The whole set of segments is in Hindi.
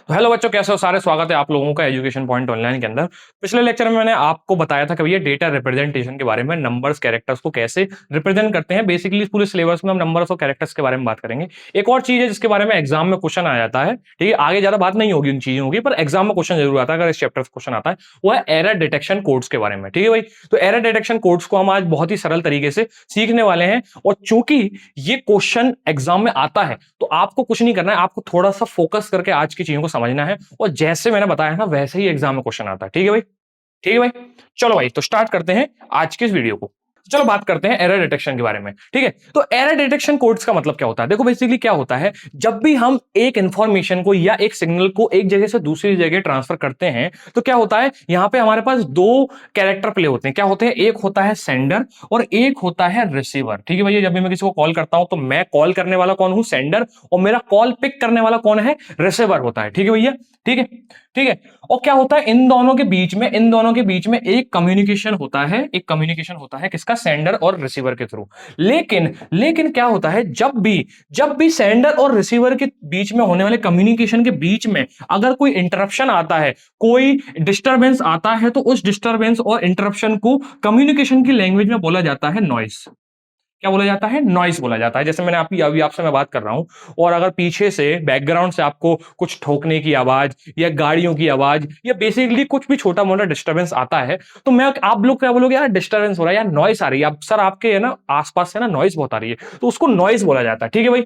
तो हेलो बच्चों, कैसे हो सारे। स्वागत है आप लोगों का एजुकेशन पॉइंट ऑनलाइन के अंदर। पिछले लेक्चर में मैंने आपको बताया था कि भैया डेटा रिप्रेजेंटेशन के बारे में, नंबर्स कैरेक्टर्स को कैसे रिप्रेजेंट करते हैं। बेसिकली पूरे सिलेबस में हम नंबर्स और कैरेक्टर्स के बारे में बात करेंगे। एक और चीज है जिसके बारे में एग्जाम में क्वेश्चन आ जाता है, ठीक है। आगे ज्यादा बात नहीं होगी उन चीजों की, पर एग्जाम में क्वेश्चन जरूर आता है अगर इस चैप्टर से क्वेश्चन आता है। वो है एरर डिटेक्शन कोड्स के बारे में, ठीक है भाई। तो एरर डिटेक्शन कोड्स को हम आज बहुत ही सरल तरीके से सीखने वाले हैं। और चूंकि ये क्वेश्चन एग्जाम में आता है तो आपको कुछ नहीं करना है, आपको थोड़ा सा फोकस करके आज की चीजों को समझना है। और जैसे मैंने बताया ना वैसे ही एग्जाम में क्वेश्चन आता है, ठीक है भाई। ठीक है भाई, चलो भाई तो स्टार्ट करते हैं आज के इस वीडियो को। चलो बात करते हैं एरर डिटेक्शन के बारे में, ठीक है। तो एरर डिटेक्शन कोड्स का मतलब क्या होता है? देखो बेसिकली क्या होता है, जब भी हम एक इंफॉर्मेशन को या एक सिग्नल को एक जगह से दूसरी जगह ट्रांसफर करते हैं तो क्या होता है, यहां पे हमारे पास दो कैरेक्टर प्ले होते हैं। क्या होते हैं? एक होता है सेंडर और एक होता है रिसीवर, ठीक है भैया। जब भी मैं किसी को कॉल करता हूं तो मैं कॉल करने वाला कौन हूं? सेंडर। और मेरा कॉल पिक करने वाला कौन है? रिसीवर होता है, ठीक है भैया। ठीक है, ठीक है। और क्या होता है, इन दोनों के बीच में एक कम्युनिकेशन होता है, किसका? सेंडर और रिसीवर के थ्रू। लेकिन क्या होता है, जब भी सेंडर और रिसीवर के बीच में होने वाले कम्युनिकेशन के बीच में अगर कोई इंटरप्शन आता है, कोई डिस्टरबेंस आता है, तो उस डिस्टरबेंस और इंटरप्शन को कम्युनिकेशन की लैंग्वेज में बोला जाता है नॉइस। क्या बोला जाता है? नॉइस बोला जाता है। जैसे मैंने अभी आपसे मैं बात कर रहा हूं और अगर पीछे से बैकग्राउंड से आपको कुछ ठोकने की आवाज या गाड़ियों की आवाज या बेसिकली कुछ भी छोटा मोटा डिस्टरबेंस आता है तो मैं आप लोग क्या बोलोगे? यार डिस्टरबेंस हो रहा है, यार नॉइस आ रही है। अब सर आपके है ना आसपास से ना नॉइस बहुत आ रही है, तो उसको नॉइस बोला जाता है, ठीक है भाई।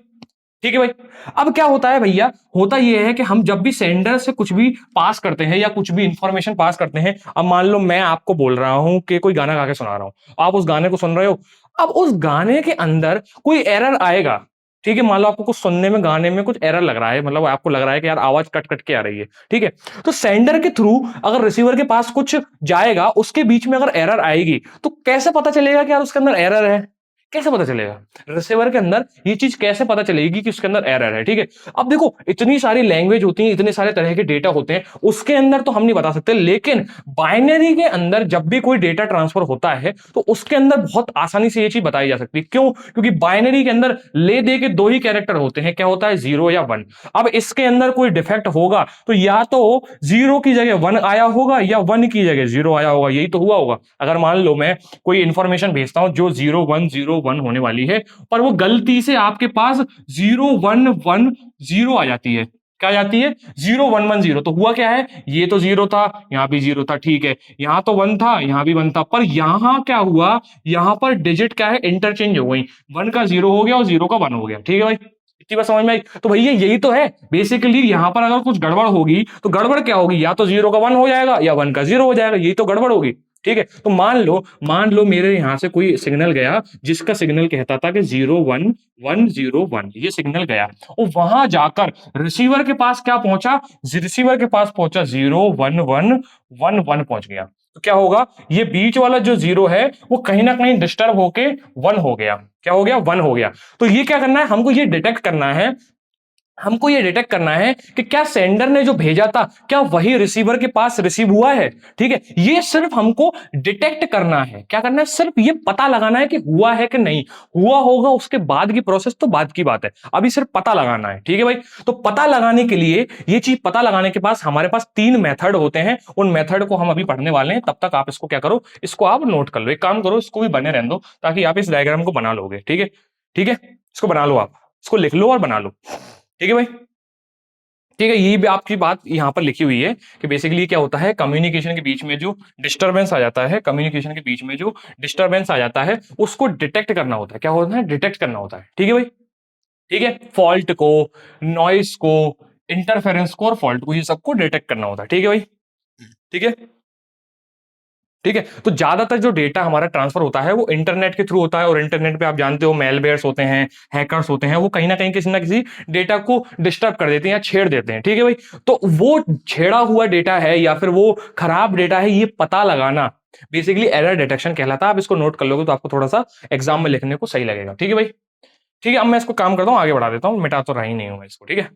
ठीक है भाई। अब क्या होता है भैया, होता यह है कि हम जब भी सेंडर से कुछ भी पास करते हैं या कुछ भी इंफॉर्मेशन पास करते हैं, अब मान लो मैं आपको बोल रहा हूं कि कोई गाना गा के सुना रहा हूं, आप उस गाने को सुन रहे हो। अब उस गाने के अंदर कोई एरर आएगा, ठीक है। मान लो आपको कुछ सुनने में, गाने में कुछ एरर लग रहा है, मतलब आपको लग रहा है कि यार आवाज कट कट के आ रही है, ठीक है। तो सेंडर के थ्रू अगर रिसीवर के पास कुछ जाएगा, उसके बीच में अगर एरर आएगी तो कैसे पता चलेगा कि यार उसके अंदर एरर है? कैसे पता चलेगा? रिसीवर के अंदर ये चीज कैसे पता चलेगी कि उसके अंदर एरर है, ठीक है। अब देखो इतनी सारी लैंग्वेज होती है, इतने सारे तरह के डेटा होते हैं, उसके अंदर तो हम नहीं बता सकते। लेकिन बाइनरी के अंदर जब भी कोई डेटा ट्रांसफर होता है तो उसके अंदर बहुत आसानी से ये चीज बताई जा सकती है। क्यों? क्योंकि बाइनरी के अंदर ले दे के दो ही कैरेक्टर होते हैं। क्या होता है? 0 या 1। अब इसके अंदर कोई डिफेक्ट होगा तो या तो 0 की जगह 1 आया होगा या 1 की जगह 0 आया होगा। यही तो हुआ होगा। अगर मान लो मैं कोई इंफॉर्मेशन भेजता हूं जो 0 1 0 1 होने वाली है, पर वो गलती से आपके पास 0 1 1 0 आ जाती है। क्या आ जाती है? 0 1 1 0। तो हुआ क्या है, ये तो 0 था, यहां भी 0 था, ठीक है। यहां तो 1 था, यहां भी 1 था, पर यहां क्या हुआ, यहां पर डिजिट क्या है, इंटरचेंज हो गई। 1 का 0 हो गया और 0 का 1 हो गया, ठीक है भाई। इतनी बात समझ में आई? तो भैया यही तो है बेसिकली। यहां पर अगर कुछ गड़बड़ होगी तो गड़बड़ क्या होगी, या तो 0 का 1 हो जाएगा या 1 का 0 हो जाएगा। यही तो गड़बड़ होगी, ठीक है। तो मान लो मेरे यहां से कोई सिग्नल गया जिसका सिग्नल कहता था कि 0 1 1 0 1, ये सिग्नल गया और वहां जाकर रिसीवर के पास क्या पहुंचा, 0 1 1 1 1 पहुंच गया। तो क्या होगा, ये बीच वाला जो 0 है वो कहीं ना कहीं डिस्टर्ब होके 1 हो गया। क्या हो गया? 1 हो गया। तो ये क्या करना है, हमको ये डिटेक्ट करना है कि क्या सेंडर ने जो भेजा था क्या वही रिसीवर के पास रिसीव हुआ है, ठीक है। ये सिर्फ हमको डिटेक्ट करना है। क्या करना है? सिर्फ ये पता लगाना है कि हुआ है कि नहीं हुआ। होगा उसके बाद की प्रोसेस तो बाद की बात है, अभी सिर्फ पता लगाना है, ठीक है भाई। तो पता लगाने के लिए, ये चीज पता लगाने के पास हमारे पास 3 मेथड होते हैं। उन मेथड को हम अभी पढ़ने वाले हैं। तब तक आप इसको क्या करो, इसको आप नोट कर लो। एक काम करो, इसको भी बने रहने दो ताकि आप इस डायग्राम को बना लोगे, ठीक है। ठीक है, इसको बना लो, आप इसको लिख लो और बना लो, ठीक है भाई। ठीक है, ये भी आपकी बात यहां पर लिखी हुई है कि बेसिकली क्या होता है, कम्युनिकेशन के बीच में जो डिस्टरबेंस आ जाता है, उसको डिटेक्ट करना होता है। क्या होता है? डिटेक्ट करना होता है, ठीक है भाई। ठीक है, फॉल्ट को, नॉइस को, इंटरफेरेंस को और फॉल्ट को, ये सबको डिटेक्ट करना होता है, ठीक है भाई। ठीक है, ठीक है। तो ज्यादातर जो डेटा हमारा ट्रांसफर होता है वो इंटरनेट के थ्रू होता है, और इंटरनेट पे आप जानते हो मेलवेयर्स होते हैं, हैकर्स होते हैं, वो कहीं ना कहीं किसी ना किसी डेटा को डिस्टर्ब कर देते हैं या छेड़ देते हैं, ठीक है भाई। तो वो छेड़ा हुआ डेटा है या फिर वो खराब डेटा है, ये पता लगाना बेसिकली एरर डिटेक्शन कहलाता है। आप इसको नोट कर लोगे तो आपको थोड़ा सा एग्जाम में लिखने को सही लगेगा, ठीक है भाई। ठीक है, अब मैं इसको काम करता हूं, आगे बढ़ा देता हूं, मिटा तो रहा ही नहीं हूं मैं इसको, ठीक है।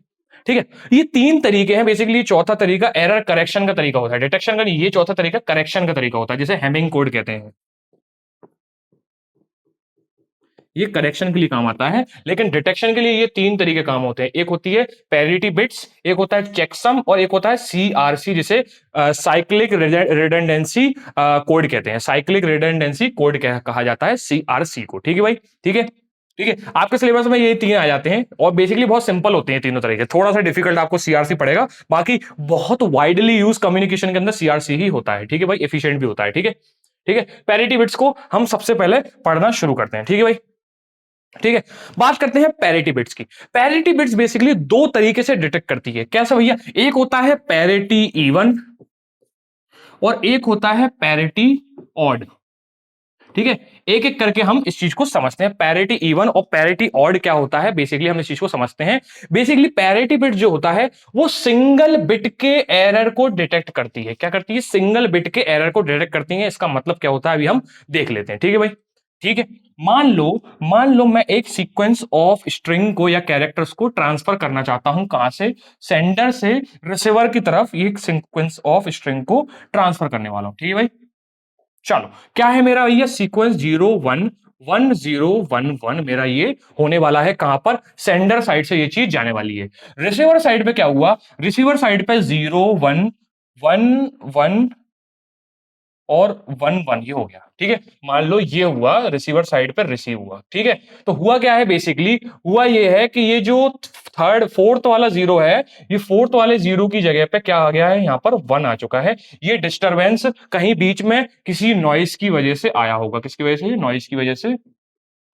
ठीक है, ये 3 तरीके हैं बेसिकली। चौथा तरीका एरर करेक्शन का तरीका होता है, डिटेक्शन का नहीं। ये चौथा तरीका करेक्शन का तरीका होता है, जिसे हेमिंग कोड कहते हैं। ये करेक्शन के लिए काम आता है, लेकिन डिटेक्शन के लिए ये तीन तरीके काम होते हैं। एक होती है पैरिटी बिट्स, एक होता है चेकसम और एक होता है सीआरसी, जिसे साइक्लिक रिडंडेंसी कोड कहते हैं। साइक्लिक रिडंडेंसी कोड कहा जाता है सीआरसी को। ठीक है भाई, ठीक है, ठीक है। आपके सिलेबस में ये तीन आ जाते हैं और बेसिकली बहुत सिंपल होते हैं तीनों तरीके। थोड़ा सा डिफिकल्ट आपको सीआरसी पड़ेगा, बाकी बहुत वाइडली यूज कम्युनिकेशन के अंदर सीआरसी ही होता है। ठीक है भाई, एफिशिएंट भी होता है। ठीक है, ठीक है। पैरिटी बिट्स को हम सबसे पहले पढ़ना शुरू करते हैं। ठीक है भाई, ठीक है। बात करते हैं पैरिटी बिट्स की। पैरिटी बिट्स बेसिकली दो तरीके से डिटेक्ट करती है। कैसे भैया? एक होता है पैरिटी इवन और एक होता है पैरिटी ऑड। ठीक है, एक एक करके हम इस चीज को समझते हैं। पैरिटी इवन और पैरिटी ऑड क्या होता है, बेसिकली हम इस चीज को समझते हैं। बेसिकली पैरिटी बिट जो होता है वो सिंगल बिट के एरर को डिटेक्ट करती है। क्या करती है? सिंगल बिट के एरर को डिटेक्ट करती है। इसका मतलब क्या होता है अभी हम देख लेते हैं। ठीक है भाई, ठीक है। मान लो मैं एक सीक्वेंस ऑफ स्ट्रिंग को या कैरेक्टर्स को ट्रांसफर करना चाहता हूं। कहां से? सेंडर से रिसीवर की तरफ एक सीक्वेंस ऑफ स्ट्रिंग को ट्रांसफर करने वाला हूं। ठीक है भाई, चलो क्या है मेरा भैया? सीक्वेंस 0 1 1 0 1 1 मेरा ये होने वाला है। कहां पर? सेंडर साइड से ये चीज जाने वाली है। रिसीवर साइड पे क्या हुआ? रिसीवर साइड पे 0 1 1 1 और 1 1 ये हो गया। ठीक है, मान लो ये हुआ रिसीवर साइड पर रिसीव हुआ। ठीक है, तो हुआ क्या है? बेसिकली हुआ ये है कि ये जो फोर्थ वाला जीरो है, ये फोर्थ वाले जीरो की जगह पे क्या आ गया है? यहाँ पर 1 आ चुका है। ये डिस्टरबेंस कहीं बीच में किसी नॉइस की वजह से आया होगा। किसकी वजह से? नॉइस की वजह से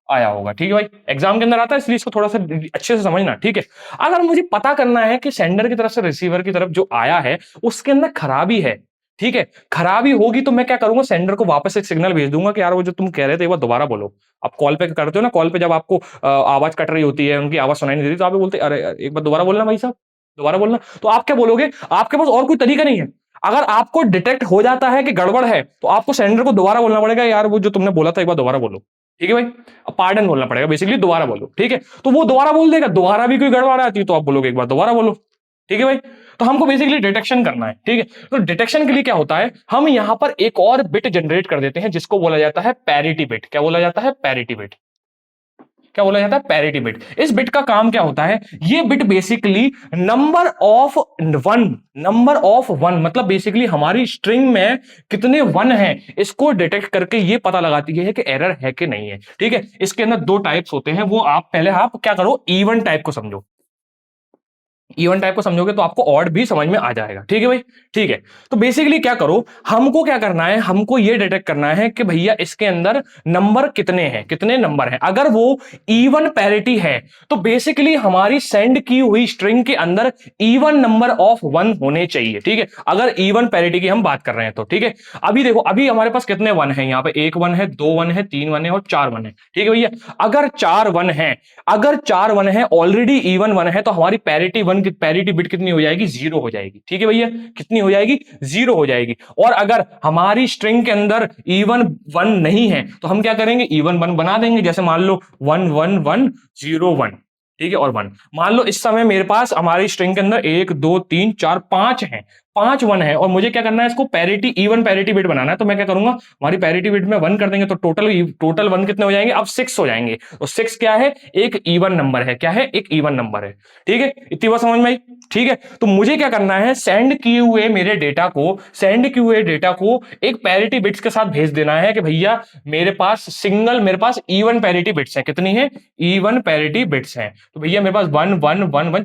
आया होगा। ठीक है भाई, एग्जाम के अंदर आता है, इसलिए इसको थोड़ा सा अच्छे से समझना। ठीक है, अगर मुझे पता करना है कि सेंडर की तरफ से रिसीवर की तरफ जो आया है उसके अंदर खराबी है, ठीक है, खराबी होगी तो मैं क्या करूंगा? सेंडर को वापस एक सिग्नल भेज दूंगा कि यार वो जो तुम कह रहे थे एक बार दोबारा बोलो। आप कॉल पे करते हो ना, कॉल पे जब आपको आवाज कट रही होती है, उनकी आवाज सुनाई नहीं देती, तो आप बोलते अरे एक बार दोबारा बोलना भाई साहब, दोबारा बोलना। तो आप क्या बोलोगे? आपके पास और कोई तरीका नहीं है। अगर आपको डिटेक्ट हो जाता है कि गड़बड़ है तो आपको सेंडर को दोबारा बोलना पड़ेगा, यार वो जो तुमने बोला था एक बार दोबारा बोलो। ठीक है भाई, पार्डन बोलना पड़ेगा, बेसिकली दोबारा बोलो। ठीक है, तो वो दोबारा बोल देगा। दोबारा भी कोई गड़बड़ आती है तो आप बोलोगे एक बार दोबारा बोलो। ठीक है भाई, तो हमको बेसिकली डिटेक्शन करना है। ठीक है, तो डिटेक्शन के लिए क्या होता है? हम यहां पर एक और बिट जनरेट कर देते हैं जिसको बोला जाता है पैरिटी बिट। क्या बोला जाता है? Parity bit. क्या बोला जाता है? Parity bit. इस बिट का काम क्या होता है? ये bit basically number of one मतलब बेसिकली हमारी स्ट्रिंग में कितने वन हैं इसको डिटेक्ट करके ये पता लगाती है कि एरर है कि नहीं है। ठीक है, इसके अंदर दो टाइप्स होते हैं, वो आप पहले आप क्या करो? इवन टाइप को समझो। इवन टाइप को समझोगे तो आपको ऑड भी समझ में आ जाएगा। ठीक है भाई, ठीक है। तो बेसिकली क्या करो, हमको क्या करना है? हमको ये डिटेक्ट करना है कि भैया इसके अंदर नंबर कितने हैं, कितने नंबर हैं। अगर वो इवन पैरिटी है तो बेसिकली हमारी सेंड की हुई स्ट्रिंग के अंदर इवन नंबर ऑफ वन होने चाहिए। ठीक है, अगर इवन पैरिटी की हम बात कर रहे हैं तो। ठीक है, अभी देखो, अभी हमारे पास कितने वन है? यहाँ पे एक वन है, दो वन है, तीन वन है और चार वन है। ठीक है भैया, अगर चार वन है, अगर चार वन है, ऑलरेडी इवन वन है, तो हमारी पैरिटी वन की पैरिटी बिट कितनी हो जाएगी? 0 हो जाएगी। ठीक है भैया, कितनी हो जाएगी? 0 हो जाएगी। और अगर हमारी स्ट्रिंग के अंदर इवन वन नहीं है तो हम क्या करेंगे? इवन वन बना देंगे। जैसे मान लो 1 1 1 0 1, ठीक है, और 1। मान लो इस समय मेरे पास हमारी स्ट्रिंग के अंदर 1 2 3 4 5 है, 5 वन है, और मुझे क्या करना है? इसको पैरिटी इवन पैरिटी बिट बनाना है। तो मैं क्या करूंगा? हमारी पैरिटी बिट में 1 कर देंगे तो टोटल वन कितने हो जाएंगे? अब 6 हो जाएंगे। तो 6 क्या है? एक इवन नंबर है। क्या है? एक इवन नंबर है। ठीक है, इतनी बात समझ में आई? ठीक है, तो मुझे क्या करना है? सेंड किए हुए मेरे डेटा को, सेंड किए हुए डेटा को एक पैरिटी बिट्स के साथ भेज देना है कि भैया मेरे पास इवन पैरिटी बिट्स हैं। कितनी है? इवन पैरिटी बिट्स हैं। तो भैया मेरे पास 1 1 1 1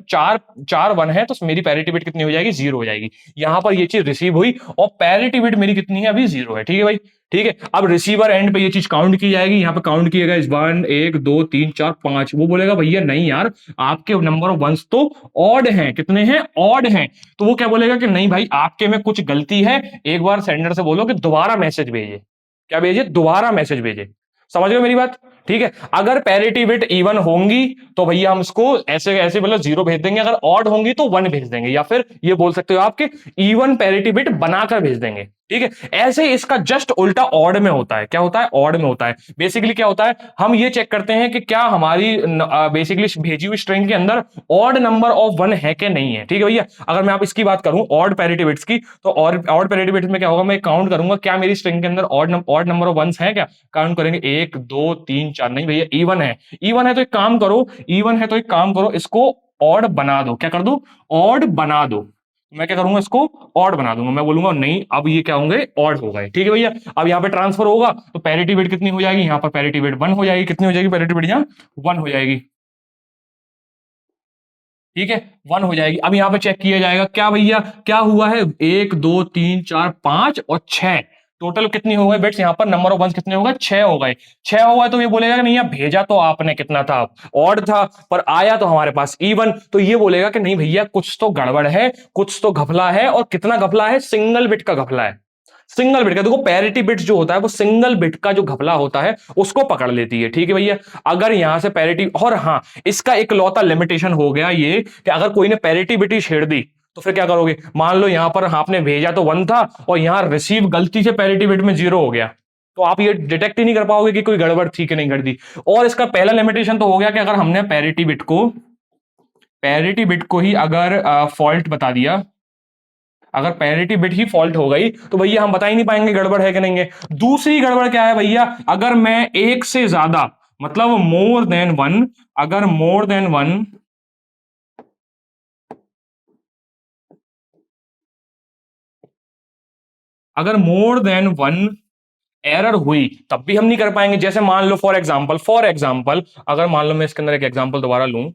चार वन है, तो मेरी पैरिटी बिट कितनी हो जाएगी? 0 हो जाएगी। यहां पर ये चीज रिसीव हुई और पैरिटी बिट मेरी कितनी है? अभी 0 है। ठीक है भाई, ठीक है। अब रिसीवर एंड पे ये चीज काउंट की जाएगी। यहाँ पे काउंट किएगा 1 1 2 3 4 5। वो बोलेगा भैया नहीं यार, आपके नंबर ऑफ वंस तो ऑड हैं। कितने हैं? ऑड हैं। तो वो क्या बोलेगा कि नहीं भाई, आपके में कुछ गलती है। एक बार सेंडर से बोलो कि दोबारा मैसेज भेजे। क्या भेजे? दोबारा मैसेज भेजे। समझ गए मेरी बात? ठीक है, अगर पैरिटी बिट इवन होंगी तो भैया हम इसको ऐसे ऐसे मतलब 0 भेज देंगे। अगर ऑड होंगी तो 1 भेज देंगे, या फिर ये बोल सकते हो आपके इवन पैरिटी बिट बनाकर भेज देंगे। ठीक है। ऐसे ही इसका जस्ट उल्टा ऑड में होता है। क्या होता है? ऑड में होता है। बेसिकली क्या होता है, हम ये चेक करते हैं कि क्या हमारी बेसिकली भेजी हुई स्ट्रिंग के अंदर ऑड नंबर ऑफ वन है कि नहीं है। ठीक है भैया। अगर मैं आप इसकी बात करूं ऑड पैरिटी बिट्स की, तो ऑड पैरिटी बिट्स में क्या होगा, मैं काउंट करूंगा क्या मेरी स्ट्रिंग के अंदर ऑड नंबर ऑफ वंस है क्या। काउंट करेंगे 1 2 3 4, नहीं भैया इवन है। इवन है तो एक काम करो, इवन है तो एक काम करो, इसको ऑड बना दो। क्या कर दो? ऑड बना दो। मैं क्या करूंगा, इसको ऑड बना दूंगा। मैं बोलूंगा नहीं अब ये क्या होंगे, ऑड हो गए। ठीक है भैया। अब यहाँ पे ट्रांसफर होगा तो पैरिटी बिट कितनी हो जाएगी, यहाँ पर पैरिटी बिट 1 हो जाएगी। कितनी हो जाएगी पैरिटी बिट यहाँ? 1 हो जाएगी। ठीक है, 1 हो जाएगी। अब यहाँ पे चेक किया जाएगा क्या भैया, क्या हुआ है, 1 2 3 4 5 और 6, टोटल कितनी हो गई बिट्स, यहाँ पर नंबर ऑफ वंस कितने हो गए, 6 हो गए। 6 हो गए तो ये बोलेगा कि नहीं यार भेजा तो आपने कितना था, ऑड था, पर आया तो हमारे पास इवन। तो ये बोलेगा कि नहीं भैया कुछ तो गड़बड़ है, कुछ तो घपला है। और कितना घपला है? सिंगल बिट का घपला है। सिंगल बिट का, देखो पैरिटी बिट जो होता है वो सिंगल बिट का जो घपला होता है उसको पकड़ लेती है। ठीक है भैया। अगर यहां से पैरिटी, और हाँ इसका एक लौता लिमिटेशन हो गया ये कि अगर कोई ने पैरिटी बिट ही छेड़ दी तो फिर क्या करोगे, मान लो यहां पर आपने भेजा तो 1 था और यहां रिसीव गलती से पैरिटी बिट में 0 हो गया, तो आप ये डिटेक्ट ही नहीं कर पाओगे कि कोई गड़बड़ थी कि नहीं कर दी। और इसका पहला लिमिटेशन तो हो गया कि अगर हमने पैरिटी बिट को ही अगर फॉल्ट बता दिया, अगर पैरिटी बिट ही फॉल्ट हो गई तो भैया हम बता ही नहीं पाएंगे गड़बड़ है कि नहीं है। दूसरी गड़बड़ क्या है भैया, अगर मैं एक से ज्यादा, मतलब मोर देन वन, अगर मोर देन वन, अगर मोर देन वन एरर हुई तब भी हम नहीं कर पाएंगे। जैसे मान लो फॉर एग्जांपल अगर मान लो मैं इसके अंदर एक एग्जांपल दोबारा लूं,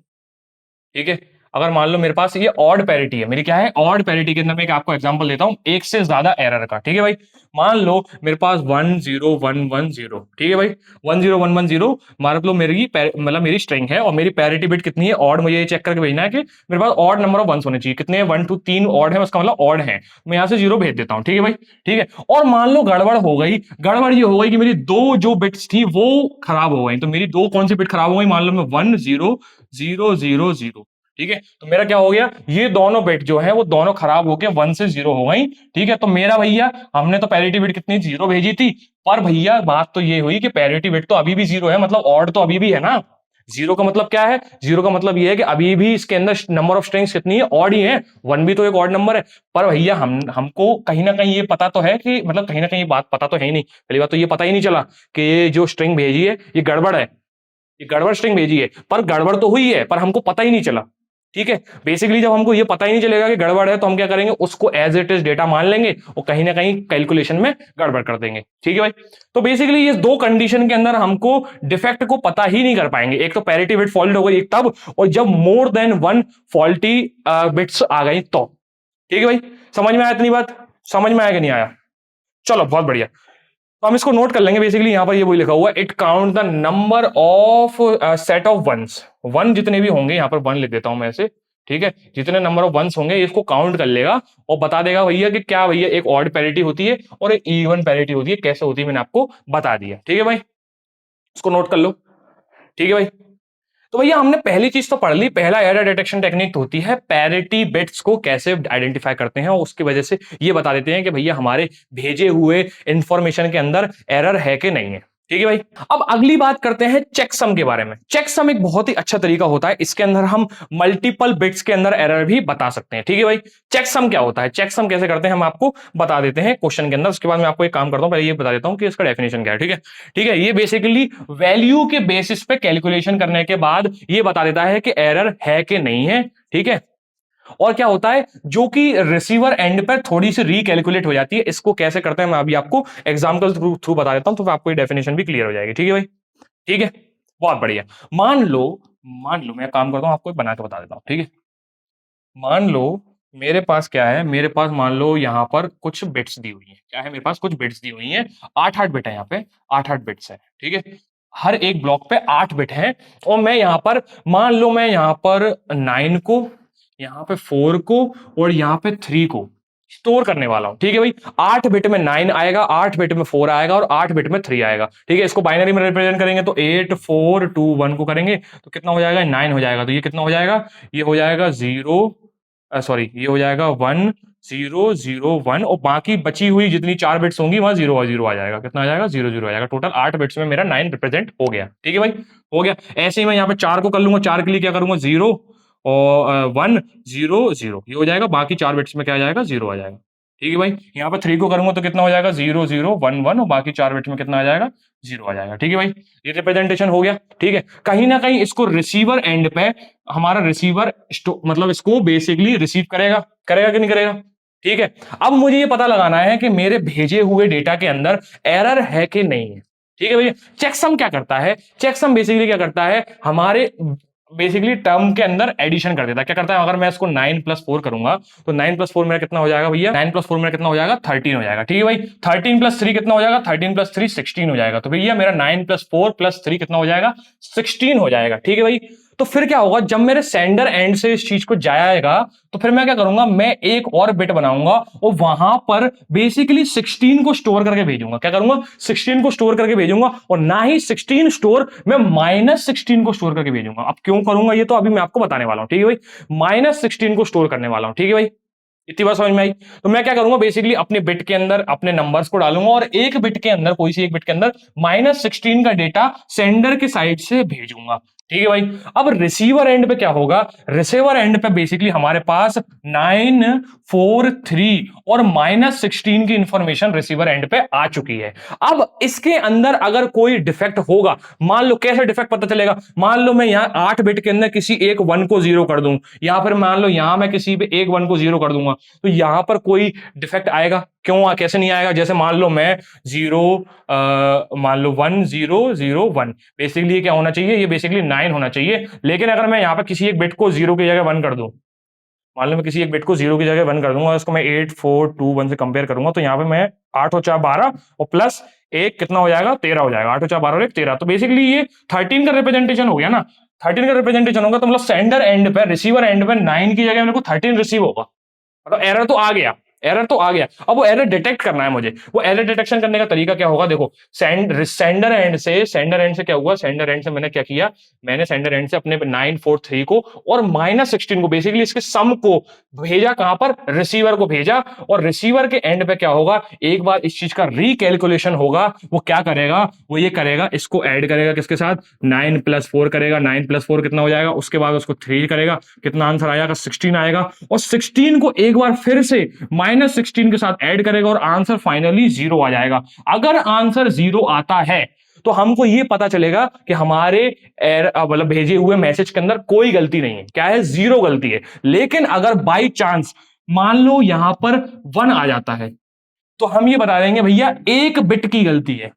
ठीक है। अगर मान लो मेरे पास ये ऑड पैरिटी है, मेरी क्या है, ऑड पैरिटी के अंदर मैं आपको एग्जांपल देता हूं एक से ज्यादा एरर का। ठीक है भाई। मान लो मेरे पास 10110, ठीक है भाई, 10110 मान लो मेरी मतलब मेरी स्ट्रिंग है और मेरी पैरिटी बिट कितनी है, ऑड। मुझे ये चेक करके भेजना है कि मेरे पास ऑड नंबर ऑफ वंस होने चाहिए। कितने? 1 2 3 ऑड है, उसका मतलब ऑड है। मैं यहां से 0 भेज देता हूं। ठीक है भाई। ठीक है। और मान लो गड़बड़ हो गई, गड़बड़ ये हो गई कि मेरी दो जो बिट्स थी वो खराब हो गई। तो मेरी दो कौन सी बिट खराब हो गई, मान लो मैं 1 0 0 0 0, ठीक है। तो मेरा क्या हो गया, ये दोनों बिट जो है वो दोनों खराब होके 1 से 0 हो गई। ठीक है। तो मेरा भैया, हमने तो पैरिटी बिट कितनी 0 भेजी थी, पर भैया बात तो ये हुई कि पैरिटी बिट तो अभी भी 0 है, मतलब ऑड तो अभी भी है ना। 0 का मतलब क्या है, 0 का मतलब ये है कि अभी भी इसके अंदर नंबर ऑफ स्ट्रिंग्स कितनी है, ऑड ही है। 1 भी तो एक ऑड नंबर है। पर भैया हमको कहीं ना कहीं ये पता तो है कि, मतलब कहीं ना कहीं बात पता तो है ही नहीं। पहली बात तो ये पता ही नहीं चला कि ये जो स्ट्रिंग भेजी है ये गड़बड़ है, ये गड़बड़ स्ट्रिंग भेजी है। पर गड़बड़ तो हुई है पर हमको पता ही नहीं चला। ठीक है। बेसिकली जब हमको ये पता ही नहीं चलेगा कि गड़बड़ है तो हम क्या करेंगे, उसको एज इट इज डेटा मान लेंगे और कहीं ना कहीं कैलकुलेशन में गड़बड़ कर देंगे। ठीक है भाई। तो बेसिकली ये दो कंडीशन के अंदर हमको डिफेक्ट को पता ही नहीं कर पाएंगे। एक तो पैरिटी बिट फॉल्ट हो गई एक तब, और जब more than one faulty bits आ गई तो। ठीक है भाई। समझ में आया इतनी बात? समझ में आया कि नहीं आया? चलो बहुत बढ़िया। तो हम इसको नोट कर लेंगे। बेसिकली यहां पर ये वही लिखा हुआ है, it count the number of set of ones. One जितने भी होंगे, यहां पर वन लिख देता हूं मैं ऐसे, ठीक है। जितने नंबर ऑफ वंस होंगे इसको काउंट कर लेगा और बता देगा भैया कि क्या भैया एक ऑड पैरिटी होती है और एक इवन पैरिटी होती है। कैसे होती है मैंने आपको बता दिया। ठीक है भाई। इसको नोट कर लो। ठीक है भाई। तो भैया हमने पहली चीज तो पढ़ ली, पहला एरर डिटेक्शन टेक्निक होती है पैरिटी बिट्स को कैसे आइडेंटिफाई करते हैं, और उसकी वजह से ये बता देते हैं कि भैया हमारे भेजे हुए इंफॉर्मेशन के अंदर एरर है कि नहीं है। ठीक है भाई। अब अगली बात करते हैं चेकसम के बारे में। चेकसम एक बहुत ही अच्छा तरीका होता है, इसके अंदर हम मल्टीपल बिट्स के अंदर एरर भी बता सकते हैं। ठीक है भाई। चेकसम क्या होता है, चेकसम कैसे करते हैं हम आपको बता देते हैं क्वेश्चन के अंदर। उसके बाद मैं आपको एक काम करता हूं, पहले ये बता देता हूं कि इसका डेफिनेशन क्या है। ठीक है। ठीक है। ये बेसिकली वैल्यू के बेसिस पे कैलकुलेशन करने के बाद ये बता देता है कि एरर है कि नहीं है। ठीक है। और क्या होता है, जो कि रिसीवर एंड पर थोड़ी सी रिकैलकुलेट हो जाती है। इसको कैसे करते हैं मैं अभी आपको एग्जांपल थ्रू बता देता हूं, तो आपको डेफिनेशन भी क्लियर हो जाएगी। ठीक है भाई। ठीक है। बहुत बढ़िया। मान लो मैं काम करता हूं, आपको बना के बता देता हूं। ठीक है। मान लो मेरे पास क्या है, मेरे पास मान लो यहां पर कुछ बिट्स दी हुई है। क्या है, मेरे पास कुछ बिट्स दी हुई है, 8 8 बिट है यहाँ पे, 8 8 बिट्स है। ठीक है। हर एक ब्लॉक पे 8 बिट है। और मैं यहां पर, मान लो मैं यहां पर 9 को, यहाँ पे 4 को और यहाँ पे 3 को स्टोर करने वाला हूं। ठीक है भाई। 8 बिट में 9 आएगा, 8 बिट में 4 आएगा और 8 बिट में 3 आएगा। ठीक है। इसको बाइनरी में रिप्रेजेंट करेंगे तो 8 4 2 1 को करेंगे तो कितना हो जाएगा, 9 हो जाएगा। तो ये कितना हो जाएगा, ये हो जाएगा 0, सॉरी ये हो जाएगा 1 0 0 1 और बाकी बची हुई जितनी 4 बिट्स होंगी वहां 0 0 आ जाएगा। कितना आ जाएगा? 0 0 आ जाएगा। टोटल 8 बिट्स में मेरा 9 रिप्रेजेंट हो गया। ठीक है भाई, हो गया। ऐसे ही मैं यहाँ पे 4 को कर लूंगा, 4 के लिए क्या करूंगा? 0 और 1 0 0 ये हो जाएगा। बाकी 4 बिट्स में क्या आ जाएगा? 0 आ जाएगा। ठीक है भाई, यहाँ पे 3 को करूंगा तो कितना हो जाएगा? 0 0 1 1 और बाकी 4 बिट्स में कितना आ जाएगा? 0 आ जाएगा। ठीक है भाई, ये रिप्रेजेंटेशन हो गया। ठीक है, कहीं ना कहीं इसको रिसीवर एंड पे हमारा रिसीवर मतलब इसको बेसिकली रिसीव करेगा, करेगा कि नहीं करेगा? ठीक है, अब मुझे ये पता लगाना है कि मेरे भेजे हुए डेटा के अंदर एरर है कि नहीं है। ठीक है भैया, चेकसम क्या करता है? चेकसम बेसिकली क्या करता है? हमारे बेसिकली टर्म के अंदर एडिशन कर देता है। क्या करता है? अगर मैं इसको 9 + 4 करूंगा तो 9 + 4 मेरा कितना हो जाएगा भैया? 9 + 4 मेरा कितना हो जाएगा? 13 हो जाएगा। ठीक है भाई, 13 + 3 कितना हो जाएगा? 13 + 3 16 हो जाएगा। तो भैया मेरा 9 + 4 + 3 कितना हो जाएगा? 16 हो जाएगा। ठीक है भाई, तो फिर क्या होगा? जब मेरे सेंडर एंड से इस चीज को जाएगा तो फिर मैं क्या करूंगा? मैं एक और बिट बनाऊंगा और वहां पर बेसिकली 16 को स्टोर करके भेजूंगा। क्या करूंगा? 16 को स्टोर करके भेजूंगा, और ना ही 16 स्टोर, मैं -16 को स्टोर करके भेजूंगा। अब क्यों करूंगा ये तो अभी मैं आपको बताने वाला हूं। ठीक है भाई, -16 को स्टोर करने वाला हूं। ठीक है भाई, इतनी बात समझ में आई? तो मैं क्या करूंगा? बेसिकली अपने बिट के अंदर अपने नंबर्स को डालूंगा और एक बिट के अंदर, कोई सी एक बिट के अंदर -16 का डेटा सेंडर के साइड से भेजूंगा। ठीक है भाई, अब रिसीवर एंड पे क्या होगा? रिसीवर एंड पे बेसिकली हमारे पास 9 4 3 और -16 की इंफॉर्मेशन रिसीवर एंड पे आ चुकी है। अब इसके अंदर अगर कोई डिफेक्ट होगा, मान लो, कैसे डिफेक्ट पता चलेगा? मान लो मैं यहां 8 बिट के अंदर किसी एक 1 को 0 कर दूं, या फिर मान लो यहां मैं किसी पे एक 1 को 0 कर दूंगा, तो यहां पर कोई डिफेक्ट आएगा? क्यों, कैसे नहीं आएगा? जैसे मान लो मैं 0 मान लो 1 0 0 1, बेसिकली ये क्या होना चाहिए? ये बेसिकली 9 होना चाहिए। लेकिन अगर मैं यहाँ पे किसी एक बिट को 0 की जगह 1 कर दूं, मान लो मैं किसी एक बिट को 0 की जगह 1 कर दूंगा, उसको मैं 8 4 2 1 से कंपेयर करूंगा, तो यहाँ पे मैं 8 और 4 12 और प्लस एक कितना हो जाएगा? 13 हो जाएगा। 8 और 4 12 और 1 13। तो बेसिकली ये 13 का रिप्रेजेंटेशन हो गया ना। 13 का रिप्रेजेंटेशन होगा तो मतलब सेंडर एंड पे, रिसीवर एंड पे 9 की जगह मेरे को 13 रिसीव होगा। मतलब एरर तो आ गया, एरर तो आ गया। अब वो एरर डिटेक्ट करना है मुझे। वो एरर डिटेक्शन करने का तरीका क्या होगा? देखो, सेंडर एंड से क्या हुआ? सेंडर एंड से मैंने क्या किया? मैंने सेंडर एंड से अपने 9 4 3 को और -16 को, बेसिकली इसके सम को भेजा। कहां पर? रिसीवर को भेजा। और रिसीवर के एंड पे क्या होगा? एक बार इस चीज का रिकैलकुलेशन होगा। वो क्या करेगा? वो ये करेगा, इसको ऐड करेगा किसके साथ? 9 + 4 करेगा। 9 + 4 कितना हो जाएगा? उसके बाद उसको 3 करेगा, कितना आंसर आएगा? 16 आएगा। और 16 को एक बार फिर से -16 के साथ ऐड करेगा और आंसर फाइनली 0 आ जाएगा। अगर आंसर 0 आता है तो हमको ये पता चलेगा कि हमारे मतलब भेजे हुए मैसेज के अंदर कोई गलती नहीं है। क्या है? 0 गलती है। लेकिन अगर बाई चांस मान लो यहां पर 1 आ जाता है, तो हम ये बता देंगे भैया एक बिट की गलती है,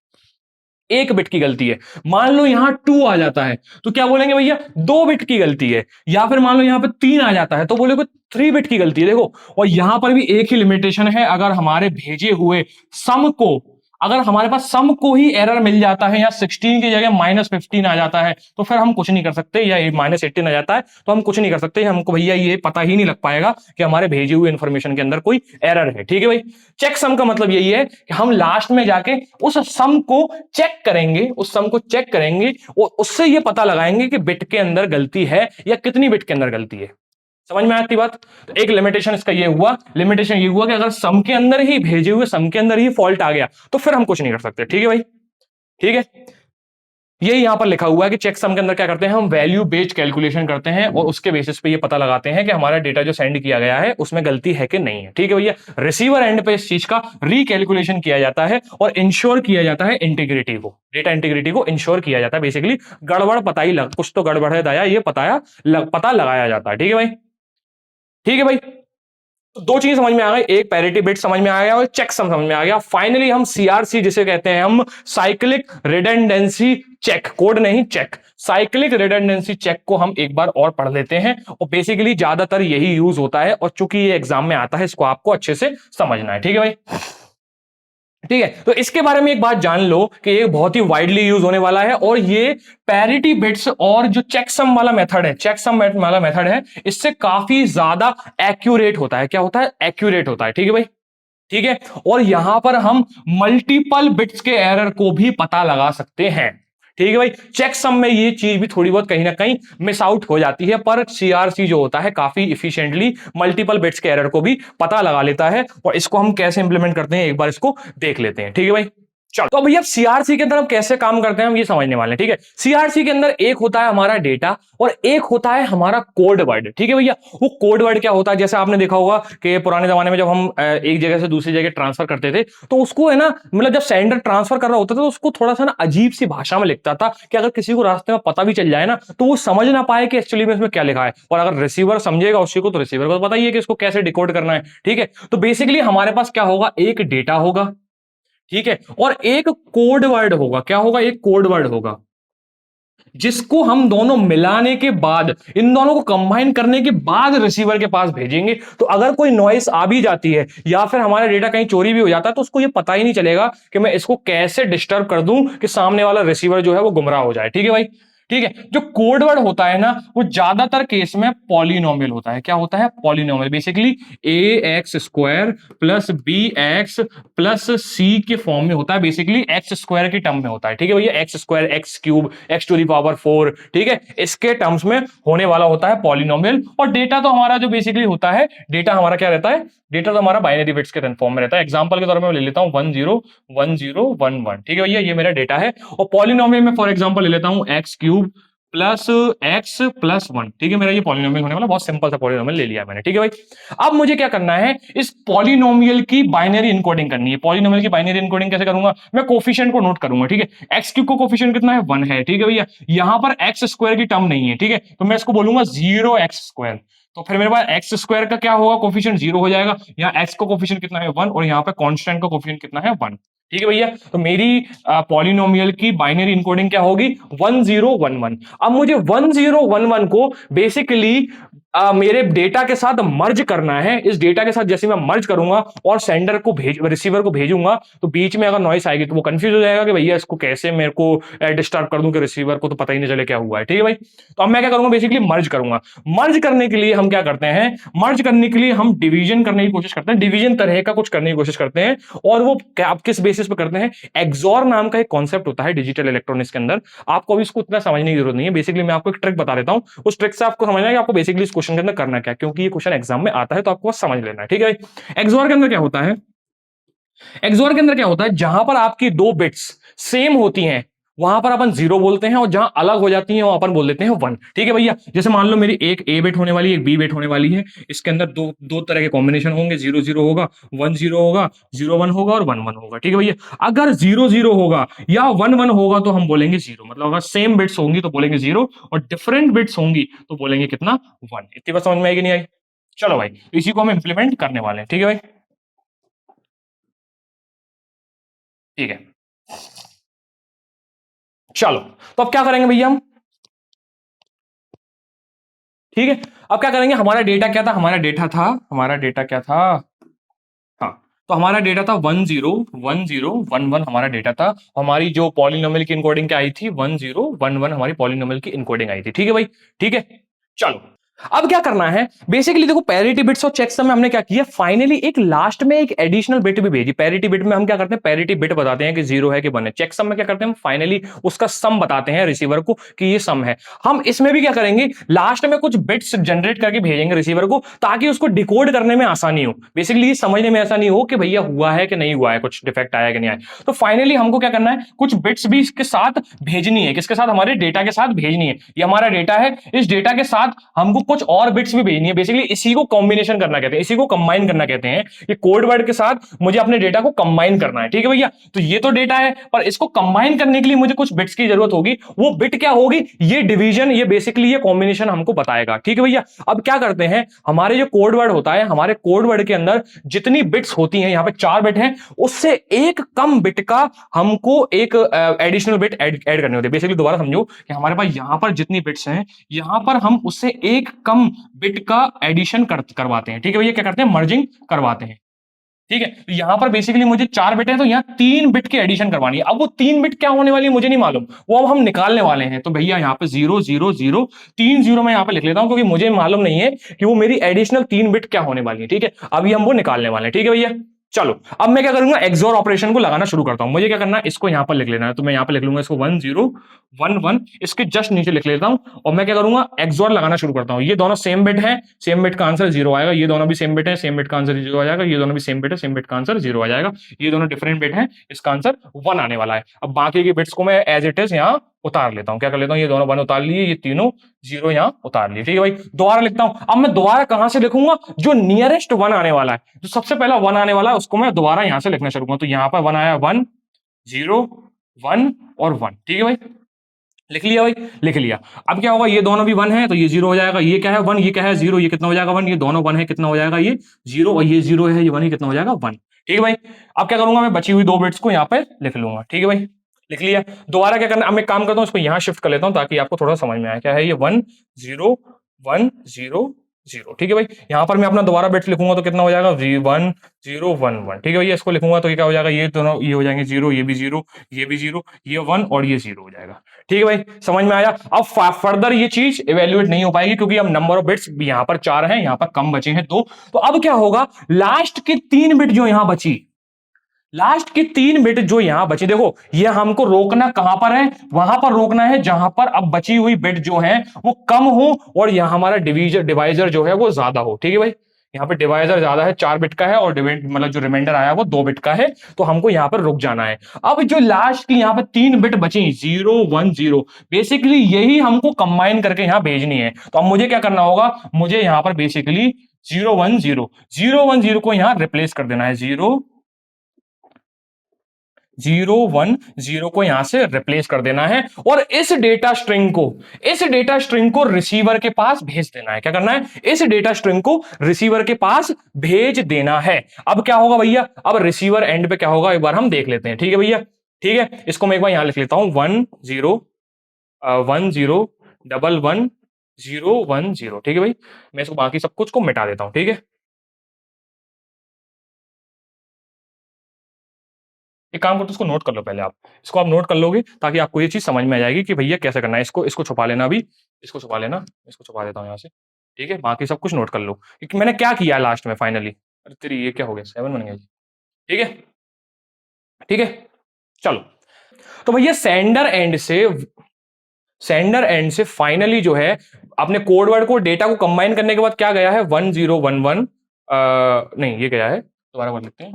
एक बिट की गलती है। मान लो यहां 2 आ जाता है तो क्या बोलेंगे भैया? 2 बिट की गलती है। या फिर मान लो यहां पे 3 आ जाता है तो बोलेगे 3 बिट की गलती है। देखो, और यहां पर भी एक ही लिमिटेशन है, अगर हमारे भेजे हुए सम को, अगर हमारे पास सम को ही एरर मिल जाता है या 16 की जगह -15 आ जाता है तो फिर हम कुछ नहीं कर सकते, या -18 आ जाता है तो हम कुछ नहीं कर सकते। हमको भैया ये पता ही नहीं लग पाएगा कि हमारे भेजे हुए इंफॉर्मेशन के अंदर कोई एरर है। ठीक है भाई, चेक सम का मतलब यही है कि हम लास्ट में जाके उस सम को चेक करेंगे, उस सम को चेक करेंगे और उससे ये पता लगाएंगे कि बिट के अंदर गलती है या कितनी बिट के अंदर गलती है। समझ में आती बात? तो एक लिमिटेशन इसका ये हुआ, लिमिटेशन ये हुआ कि अगर सम के अंदर ही, भेजे हुए सम के अंदर ही फॉल्ट आ गया तो फिर हम कुछ नहीं कर सकते। ठीक है भाई, ठीक है। ये यहां पर लिखा हुआ है कि चेक सम के अंदर क्या करते हैं? हम वैल्यू बेस्ड कैलकुलेशन करते हैं और उसके बेसिस पे ये पता लगाते हैं कि हमारा डेटा जो सेंड किया गया है उसमें गलती है कि नहीं है। ठीक है भैया, रिसीवर एंड पे इस चीज का रिकैलकुलेशन किया जाता है और इंश्योर किया जाता है इंटीग्रिटी को, डेटा इंटीग्रिटी को इंश्योर किया जाता है। बेसिकली गड़बड़ पता ही लग, कुछ तो गड़बड़ है दया, ये पता लगाया जाता है। ठीक है भाई, ठीक है भाई। तो दो चीज समझ में आ गई, एक पैरिटी बिट समझ में आ गया और चेक सम समझ में आ गया। फाइनली हम सीआरसी जिसे कहते हैं, हम साइक्लिक रिडंडेंसी चेक, कोड नहीं, चेक, साइक्लिक रिडंडेंसी चेक को हम एक बार और पढ़ लेते हैं। और बेसिकली ज्यादातर यही यूज होता है और चूंकि ये एग्जाम में आता है इसको आपको अच्छे से समझना है। ठीक है भाई, ठीक है। तो इसके बारे में एक बात जान लो कि ये बहुत ही वाइडली यूज होने वाला है और ये पैरिटी बिट्स और जो चेकसम वाला मेथड है, चेकसम वाला मेथड है, इससे काफी ज्यादा एक्यूरेट होता है। क्या होता है? एक्यूरेट होता है। ठीक है भाई, ठीक है। और यहां पर हम मल्टीपल बिट्स के एरर को भी पता लगा सकते हैं। ठीक है भाई, चेक सम में ये चीज भी थोड़ी बहुत कहीं ना कहीं मिस आउट हो जाती है, पर सीआरसी जो होता है काफी इफिशिएंटली मल्टीपल बिट्स के एरर को भी पता लगा लेता है, और इसको हम कैसे इंप्लीमेंट करते हैं एक बार इसको देख लेते हैं। ठीक है भाई, चलो तो भैया सीआरसी के अंदर हम कैसे काम करते हैं हम ये समझने वाले हैं। ठीक है, सीआरसी के अंदर एक होता है हमारा डेटा और एक होता है हमारा कोड वर्ड। ठीक है भैया, वो कोड वर्ड क्या होता है, जैसे आपने देखा होगा कि पुराने जमाने में जब हम एक जगह से दूसरी जगह ट्रांसफर करते थे तो उसको है ना, मतलब जब सेंडर ट्रांसफर कर रहा होता था तो उसको थोड़ा सा ना अजीब सी भाषा में लिखता था कि अगर किसी को रास्ते में पता भी चल जाए ना तो वो समझ ना पाए कि एक्चुअली में इसमें क्या लिखा है, और अगर रिसीवर समझेगा उसी को तो रिसीवर को तो पता ही है कि इसको कैसे डिकोड करना है। ठीक है, तो बेसिकली हमारे पास क्या होगा, एक डेटा होगा, ठीक है, और एक कोड वर्ड होगा। क्या होगा, एक कोड वर्ड होगा जिसको हम दोनों मिलाने के बाद, इन दोनों को कंबाइन करने के बाद रिसीवर के पास भेजेंगे। तो अगर कोई नॉइस आ भी जाती है या फिर हमारा डेटा कहीं चोरी भी हो जाता है तो उसको ये पता ही नहीं चलेगा कि मैं इसको कैसे डिस्टर्ब कर दूं कि सामने वाला रिसीवर जो है वो गुमराह हो जाए। ठीक है भाई, ठीक है, जो कोड वर्ड होता है ना वो ज्यादातर केस में पॉलिनोमियल होता है। क्या होता है, polynomial, basically a x square plus b x plus c के फॉर्म में होता है, बेसिकली एक्स स्क्वायर की टर्म में होता है। ठीक है भैया, x square, x cube, x to the power 4, ठीक है, इसके टर्म्स में होने वाला होता है पॉलिनोमियल। और डेटा तो हमारा जो बेसिकली होता है, डेटा हमारा क्या रहता है, डेटा तो हमारा बाइनरी बिट्स के फॉर्म में रहता है। एग्जांपल के तौर पर मैं ले लेता हूं 10 10 0 1 1। ठीक है भैया, ये मेरा डेटा है, और पॉलिनोमियल में फॉर एग्जांपल ले लेता हूं x cube plus x plus 1। ठीक है, मेरा ये पॉलिनोमियल होने वाला, बहुत सिंपल सा पॉलिनोमियल ले लिया मैंने। ठीक है भाई, अब मुझे क्या करना है, इस पॉलिनोमियल की बाइनरी इनकोडिंग करनी है। पॉलिनोमियल की बाइनरी इनकोडिंग कैसे करूंगा, मैं कोफिशिएंट को नोट करूंगा। ठीक है, एक्स क्यूब को कोफिशिएंट कितना है, 1 है। ठीक है भैया, यहां पर एक्स स्क्वायर की टर्म नहीं है। ठीक है, तो मैं इसको बोलूंगा 0x स्क्वायर, तो फिर मेरे पास एक्स स्क्वायर का क्या होगा, कोफिशिएंट 0 हो जाएगा। यहाँ एक्स का कोफिशिएंट कितना है, 1, और यहाँ पे कांस्टेंट का कोफिशिएंट कितना है, 1। ठीक है भैया, तो मेरी पॉलिनोमियल की बाइनरी इनकोडिंग क्या होगी, 1011। अब मुझे 1011 को बेसिकली मेरे डेटा के साथ मर्ज करना है। इस डेटा के साथ जैसे मैं मर्ज करूंगा और सेंडर को रिसीवर को भेजूंगा तो बीच में अगर नॉइस आएगी तो वो कंफ्यूज हो जाएगा कि भैया इसको कैसे मेरे को डिस्टर्ब कर दूं कि रिसीवर को तो पता ही नहीं चले क्या हुआ है। ठीक है भाई, तो अब मैं क्या करूंगा, बेसिकली मर्ज करूंगा। मर्ज करने के लिए हम क्या करते हैं, मर्ज करने के लिए हम डिवीजन करने की कोशिश करते हैं, डिवीजन तरह का कुछ करने की कोशिश करते हैं। और वो किस बेसिस पे करते हैं, एक्सॉर नाम का एक कॉन्सेप्ट होता है डिजिटल इलेक्ट्रॉनिक्स के अंदर। आपको अभी इसको इतना समझने की जरूरत नहीं है, बेसिकली मैं आपको एक ट्रिक बता देता हूं, उस ट्रिक से आपको समझना है कि आपको बेसिकली इस क्वेश्चन के अंदर करना क्या, क्योंकि ये क्वेश्चन एग्जाम में आता है तो आपको बस समझ लेना है। ठीक है भाई, एक्सॉर के अंदर क्या होता है, एक्सॉर के अंदर क्या होता है, जहां पर आपकी दो बिट्स सेम होती हैं वहां पर अपन 0 बोलते हैं, और जहां अलग हो जाती हैं वहां अपन बोल देते हैं 1। ठीक है भैया, जैसे मान लो मेरी एक ए बिट होने वाली है, एक बी बिट होने वाली है, इसके अंदर दो तरह के कॉम्बिनेशन होंगे, 0 0 होगा, 1 0 होगा, 0 1 होगा और 1 1 होगा। ठीक है भैया, अगर 0 0 होगा या 1 1 होगा तो हम बोलेंगे 0, मतलब अगर सेम बिट्स होंगी तो बोलेंगे 0, और डिफरेंट बिट्स होंगी तो बोलेंगे कितना, 1। इतनी बात समझ में आएगी नहीं आई, चलो भाई इसी को हम इंप्लीमेंट करने वाले हैं। ठीक है भाई, ठीक है, चलो तो अब क्या करेंगे भैया हम, ठीक है, अब क्या करेंगे, हमारा डेटा क्या था, हमारा डेटा क्या था, हाँ, तो हमारा डेटा था 1 0 1 0 1 1, हमारा डेटा था। हमारी जो पॉलिनोमियल की इनकोडिंग क्या आई थी, 1 0 1 1 हमारी पॉलिनोमियल की इनकोडिंग आई थी। ठीक है भाई, ठीक है, चलो अब क्या करना है, बेसिकली देखो पैरिटी बिट्स और चेकसम में हमने क्या किया, फाइनली एक लास्ट में एक एडिशनल बिट भी भेजी। पैरिटी बिट में हम क्या करते हैं, पैरिटी बिट बताते हैं कि 0 है कि 1 है। चेकसम में क्या करते हैं, हम फाइनली उसका सम बताते हैं रिसीवर को कि ये सम है। हम इसमें भी क्या करेंगे, लास्ट में कुछ बिट्स जनरेट करके भेजेंगे रिसीवर को, ताकि उसको डिकोड करने में आसानी हो, बेसिकली ये समझने में आसानी हो कि भैया हुआ है कि नहीं हुआ है, कुछ डिफेक्ट आया कि नहीं आया। तो फाइनली हमको क्या करना है, कुछ बिट्स भी इसके साथ भेजनी है, किसके साथ, हमारे डेटा के साथ भेजनी है। ये हमारा डेटा है, इस डेटा के साथ हमको कुछ और बिट्स भी भेजनी है, बेसिकली इसी को कॉम्बिनेशन करना कहते हैं, इसी को कंबाइन करना कहते हैं। ये कोड वर्ड के साथ मुझे अपने डेटा को कंबाइन करना है। ठीक है भैया, तो ये तो डेटा है, पर इसको कंबाइन करने के लिए मुझे कुछ बिट्स की जरूरत होगी। वो बिट क्या होगी, ये डिवीजन, ये बेसिकली ये कॉम्बिनेशन हमको बताएगा। ठीक है भैया, अब क्या करते हैं, हमारे जो कोड वर्ड होता है, हमारे कोड वर्ड के अंदर जितनी बिट्स होती हैं, यहां पे 4 बिट हैं, उससे एक कम बिट का हमको एक एडिशनल बिट ऐड करनी होती है। बेसिकली दोबारा समझो कि हमारे पास यहां पर जितनी बिट्स हैं, यहां पर हम उससे एक कम बिट का एडिशन करवाते हैं। ठीक है भैया, क्या करते हैं, मर्जिंग करवाते हैं। ठीक है, तो यहां पर बेसिकली मुझे 4 बिट है तो यहां 3 बिट की एडिशन करवानी है। अब वो 3 बिट क्या होने वाली है मुझे नहीं मालूम, वो अब हम निकालने वाले हैं। तो भैया यहाँ पे 0 0 0 3 0 मैं यहाँ पे लिख लेता हूं, क्योंकि मुझे मालूम नहीं है कि वो मेरी एडिशनल 3 बिट क्या होने वाली है। ठीक है, अभी हम वो निकालने वाले हैं। ठीक है भैया, चलो अब मैं क्या करूंगा, एक्सोर ऑपरेशन को लगाना शुरू करता हूं। मुझे क्या करना है, इसको यहां पर लिख लेना है, तो मैं यहां पर लिख लूंगा इसको 1 0 1 1, इसके जस्ट नीचे लिख लेता हूं और मैं क्या करूंगा, एक्सोर लगाना शुरू करता हूं। ये दोनों सेम बिट है, सेम बिट का आंसर 0 आएगा, ये दोनों भी सेम बिट है, सेम बिट का आंसर 0 आ जाएगा, ये दोनों भी सेम बिट है, सेम बिट का आंसर 0 आ जाएगा, ये दोनों डिफरेंट बिट है, इसका आंसर 1 आने वाला है। अब बाकी के बिट्स को मैं एज इट इज यहां उतार लेता हूं, क्या कर लेता हूं, ये दोनों 1 उतार लिए, ये तीनों 0 यहां उतार लिए, ठीक है भाई। दोबारा लिखता हूं, अब मैं दोबारा कहां से लिखूंगा, जो नियरेस्ट 1 आने वाला है, जो सबसे पहला 1 आने वाला है उसको मैं दोबारा यहां से लिखना शुरू करूंगा। तो यहां पर 1 आया, 1 0 1 और 1, ठीक है भाई, लिख लिया भाई, लिख लिया। अब क्या होगा, ये दोनों भी 1 है तो ये 0 हो जाएगा, ये क्या है 1, ये क्या है 0, ये कितना हो जाएगा 1, ये दोनों 1 है, कितना हो जाएगा ये 0, और ये 0 है, ये 1 है, कितना हो जाएगा 1, ठीक है भाई। अब क्या करूंगा, मैं बची हुई 2 बिट्स को यहाँ पे लिख लूंगा, ठीक है भाई, लिख लिया। दोबारा क्या करना, अब मैं काम करता हूँ, इसको यहाँ शिफ्ट कर लेता हूँ ताकि आपको थोड़ा समझ में आए। क्या है ये 1 0 1 0 0, ठीक है भाई। यहाँ पर मैं अपना दोबारा बिट्स लिखूंगा तो कितना हो जाएगा 1 0 1 1, ठीक है भाई। इसको लिखूंगा तो ये क्या हो जाएगा, ये दोनों ये हो जाएंगे 0, ये भी 0, ये भी 0, ये 1 और ये 0 हो जाएगा, ठीक है भाई, समझ में आया। अब फर्दर ये चीज इवेल्युएट नहीं हो पाएगी क्योंकि अब नंबर ऑफ बिट्स यहाँ पर 4 है, यहाँ पर कम बचे हैं 2। तो अब क्या होगा, लास्ट की 3 बिट जो यहां बची, लास्ट की 3 बिट जो यहां बची, देखो ये हमको रोकना कहां पर है, वहां पर रोकना है जहां पर अब बची हुई बिट जो है वो कम हो और यहां हमारा डिवाइजर जो है वो ज्यादा हो, ठीक है भाई। यहाँ पे डिवाइजर ज्यादा है, 4 बिट का है, और मतलब जो रिमाइंडर आया वो 2 बिट का है, तो हमको यहाँ पर रुक जाना है। अब जो लास्ट की यहाँ पे 3 बिट बची 0 1 0, बेसिकली यही हमको कंबाइन करके यहाँ भेजनी है। तो अब मुझे क्या करना होगा, मुझे यहाँ पर बेसिकली 0 1 0 0 1 0 को यहाँ रिप्लेस कर देना है, 0 0 1 0 को यहां से रिप्लेस कर देना है और इस डेटा स्ट्रिंग को रिसीवर के पास भेज देना है। क्या करना है, इस डेटा स्ट्रिंग को रिसीवर के पास भेज देना है। अब क्या होगा भैया, अब रिसीवर एंड पे क्या होगा एक बार हम देख लेते हैं, ठीक है भैया, ठीक है। इसको मैं एक बार यहां लिख लेता हूं, 1 0 1 0 1 1 0 1 0, ठीक है भाई। मैं इसको बाकी सब कुछ को मिटा देता हूं, ठीक है। एक काम करो तो इसको नोट कर लो पहले, आप इसको आप नोट कर लोगे ताकि आपको ये चीज समझ में आ जाएगी कि भैया कैसे करना है। इसको इसको छुपा लेना, अभी इसको छुपा लेना, इसको छुपा देता हूँ यहाँ से, ठीक है। बाकी सब कुछ नोट कर लो क्योंकि मैंने क्या किया लास्ट में फाइनली। अरे तेरी ये क्या हो गया, 7 बन गया जी, ठीक है, ठीक है। चलो तो भैया सेंडर एंड से फाइनली जो है अपने कोड वर्ड को डेटा को कंबाइन करने के बाद क्या गया है, 1 0 1 1, नहीं ये गया है, दोबारा कर लेते हैं,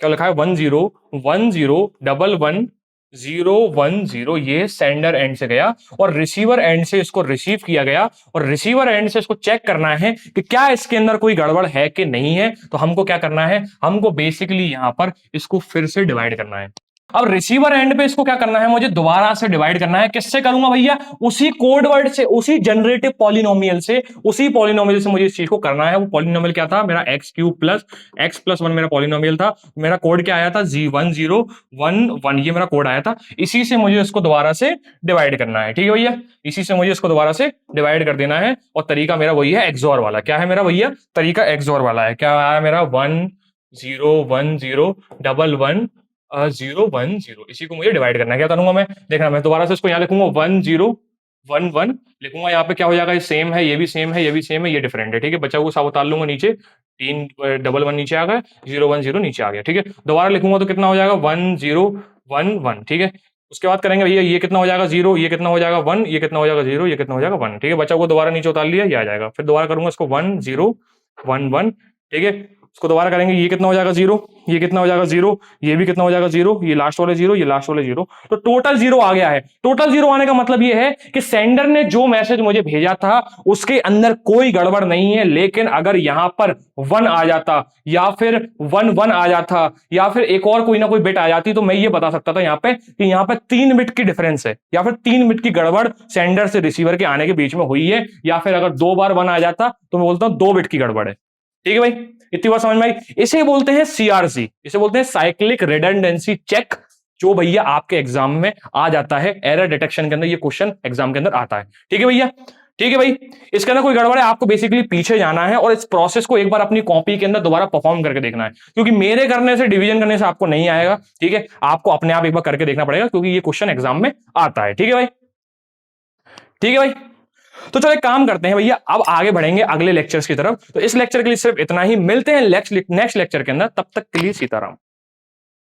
क्या लिखा है 1 0 1 0 1 1 0 1 0, ये सेंडर एंड से गया और रिसीवर एंड से इसको रिसीव किया गया और रिसीवर एंड से इसको चेक करना है कि क्या इसके अंदर कोई गड़बड़ है कि नहीं है। तो हमको क्या करना है, हमको बेसिकली यहां पर इसको फिर से डिवाइड करना है। अब रिसीवर एंड पे इसको क्या करना है, मुझे दोबारा से डिवाइड करना है। किससे करूंगा भैया, उसी कोड वर्ड से, उसी जनरेटिव पॉलिनोमियल से, उसी पॉलिनोमियल से मुझे इस चीज को करना है। वो पॉलिनोमियल क्या था मेरा, x cube plus x plus 1 मेरा पॉलिनोमियल था। मेरा कोड क्या आया था, जी 1 0 1 1, ये मेरा कोड आया था। इसी से मुझे इसको दोबारा से डिवाइड करना है, ठीक है भैया, इसी से मुझे इसको दोबारा से डिवाइड कर देना है। और तरीका मेरा वही है एक्सोर वाला। क्या है मेरा भैया, तरीका एक्सोर वाला है। क्या आया मेरा, 1 0 1 0 1 1 0 1 0, इसी को मुझे डिवाइड करना है। क्या करूंगा मैं, देखना, मैं दोबारा से इसको यहाँ लिखूंगा 1 0 1 1 लिखूंगा। यहाँ पे क्या हो जाएगा, ये सेम है, ये भी सेम है, ये भी सेम है, ये डिफरेंट है, ठीक है। बचा हुआ सब उतार लूंगा नीचे, 3 1 1 नीचे आ गया, 0 1 0 नीचे आ गया, ठीक है। दोबारा लिखूंगा तो कितना हो जाएगा, 1 0 1 1, ठीक है। उसके बाद करेंगे भैया, ये कितना हो जाएगा 0, ये कितना हो जाएगा 1, ये कितना हो जाएगा 0, ये कितना हो जाएगा 1, ठीक है। बचा हुआ दोबारा नीचे उतार लिया, ये आ जाएगा। फिर दोबारा करूंगा इसको 1 0 1 1, ठीक है। उसको दोबारा करेंगे, ये कितना हो जाएगा 0, ये कितना हो जाएगा 0, ये भी कितना हो जाएगा 0, ये लास्ट वाले 0, ये लास्ट वाले 0, तो टोटल 0 आ गया है। टोटल 0 आने का मतलब ये है कि सेंडर ने जो मैसेज मुझे भेजा था उसके अंदर कोई गड़बड़ नहीं है। लेकिन अगर यहां पर 1 आ जाता या फिर 1 1 आ जाता या फिर एक और कोई ना कोई बिट आ जाती तो मैं ये बता सकता था यहाँ पे कि यहाँ पे 3 बिट की डिफरेंस है या फिर 3 बिट की गड़बड़ सेंडर से रिसीवर के आने के बीच में हुई है, या फिर अगर 2 बार 1 आ जाता तो मैं बोलता हूं 2 बिट की गड़बड़ है, ठीक है भाई। इतनी बात समझ में आई। इसे बोलते हैं सीआरसी, इसे बोलते हैं साइक्लिक रिडंडेंसी चेक, जो भैया आपके एग्जाम में आ जाता है, एरर डिटेक्शन के अंदर ये क्वेश्चन एग्जाम के अंदर आता है, ठीक है भैया, ठीक है भाई। इसके अंदर कोई गड़बड़ है, आपको बेसिकली पीछे जाना है और इस प्रोसेस को एक बार अपनी कॉपी के अंदर दोबारा परफॉर्म करके देखना है, क्योंकि मेरे करने से, डिवीजन करने से आपको नहीं आएगा, ठीक है। आपको अपने आप एक बार करके देखना पड़ेगा क्योंकि ये क्वेश्चन एग्जाम में आता है, ठीक है भाई, ठीक है भाई। तो चलो एक काम करते हैं भैया, अब आगे बढ़ेंगे अगले लेक्चर्स की तरफ। तो इस लेक्चर के लिए सिर्फ इतना ही, मिलते हैं नेक्स्ट लेक्चर के अंदर, तब तक के लिए सीताराम।